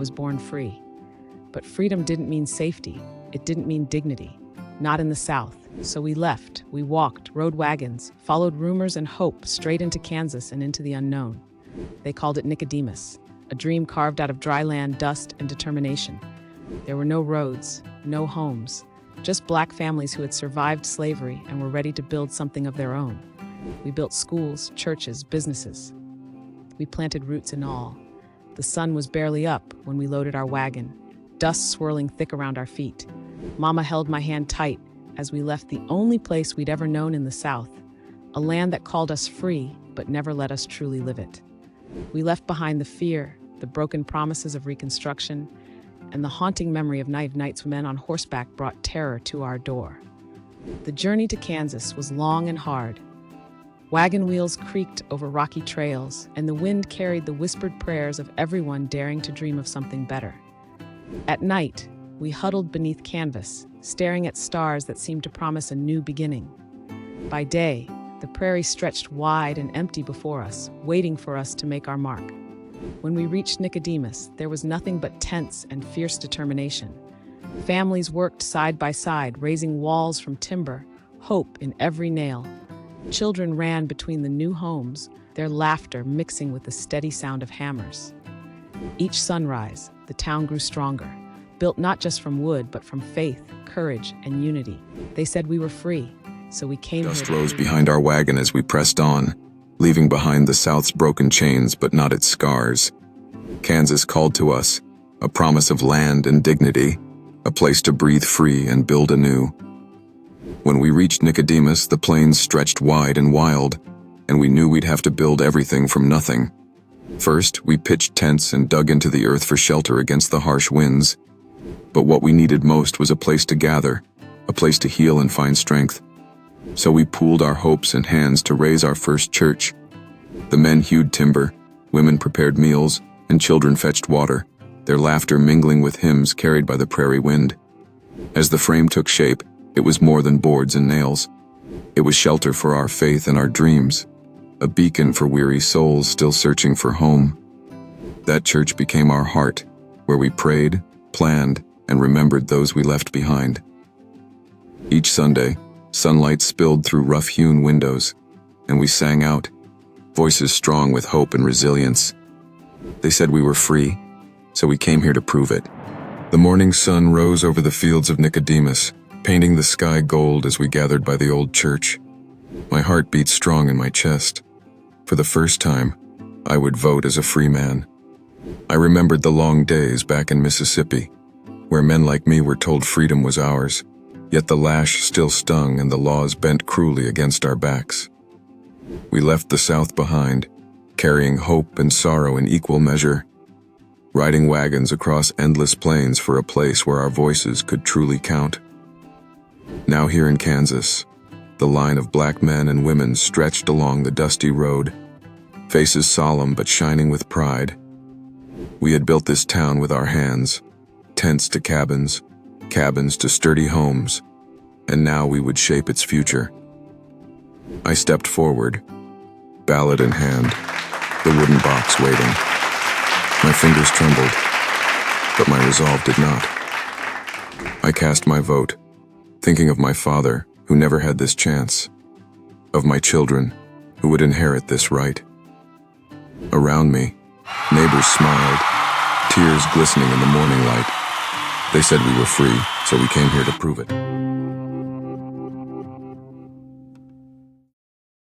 was born free. But freedom didn't mean safety. It didn't mean dignity. Not in the South. So we left, we walked, rode wagons, followed rumors and hope straight into Kansas and into the unknown. They called it Nicodemus, a dream carved out of dry land, dust, and determination. There were no roads, no homes, just black families who had survived slavery and were ready to build something of their own. We built schools, churches, businesses. We planted roots in all. The sun was barely up when we loaded our wagon, dust swirling thick around our feet. Mama held my hand tight as we left the only place we'd ever known in the South, a land that called us free but never let us truly live it. We left behind the fear, the broken promises of Reconstruction, and the haunting memory of naive nights when men on horseback brought terror to our door. The journey to Kansas was long and hard. Wagon wheels creaked over rocky trails, and the wind carried the whispered prayers of everyone daring to dream of something better. At night, we huddled beneath canvas, staring at stars that seemed to promise a new beginning. By day, the prairie stretched wide and empty before us, waiting for us to make our mark. When we reached Nicodemus, there was nothing but tents and fierce determination. Families worked side by side, raising walls from timber, hope in every nail. Children ran between the new homes, their laughter mixing with the steady sound of hammers. Each sunrise, the town grew stronger, built not just from wood, but from faith, courage, and unity. They said we were free, so we came here. Dust rose behind our wagon as we pressed on, leaving behind the South's broken chains but not its scars. Kansas called to us, a promise of land and dignity, a place to breathe free and build anew. When we reached Nicodemus, the plains stretched wide and wild, and we knew we'd have to build everything from nothing. First, we pitched tents and dug into the earth for shelter against the harsh winds. But what we needed most was a place to gather, a place to heal and find strength. So we pooled our hopes and hands to raise our first church. The men hewed timber, women prepared meals, and children fetched water, their laughter mingling with hymns carried by the prairie wind. As the frame took shape, it was more than boards and nails. It was shelter for our faith and our dreams, a beacon for weary souls still searching for home. That church became our heart, where we prayed, planned, and remembered those we left behind. Each Sunday, sunlight spilled through rough-hewn windows, and we sang out, voices strong with hope and resilience. They said we were free, so we came here to prove it. The morning sun rose over the fields of Nicodemus, painting the sky gold as we gathered by the old church. My heart beat strong in my chest. For the first time, I would vote as a free man. I remembered the long days back in Mississippi, where men like me were told freedom was ours, yet the lash still stung and the laws bent cruelly against our backs. We left the South behind, carrying hope and sorrow in equal measure, riding wagons across endless plains for a place where our voices could truly count. Now here in Kansas, the line of black men and women stretched along the dusty road, faces solemn but shining with pride. We had built this town with our hands, tents to cabins, cabins to sturdy homes, and now we would shape its future. I stepped forward, ballot in hand, the wooden box waiting. My fingers trembled, but my resolve did not. I cast my vote, thinking of my father, who never had this chance, of my children, who would inherit this right. Around me, neighbors smiled, tears glistening in the morning light. They said we were free, so we came here to prove it.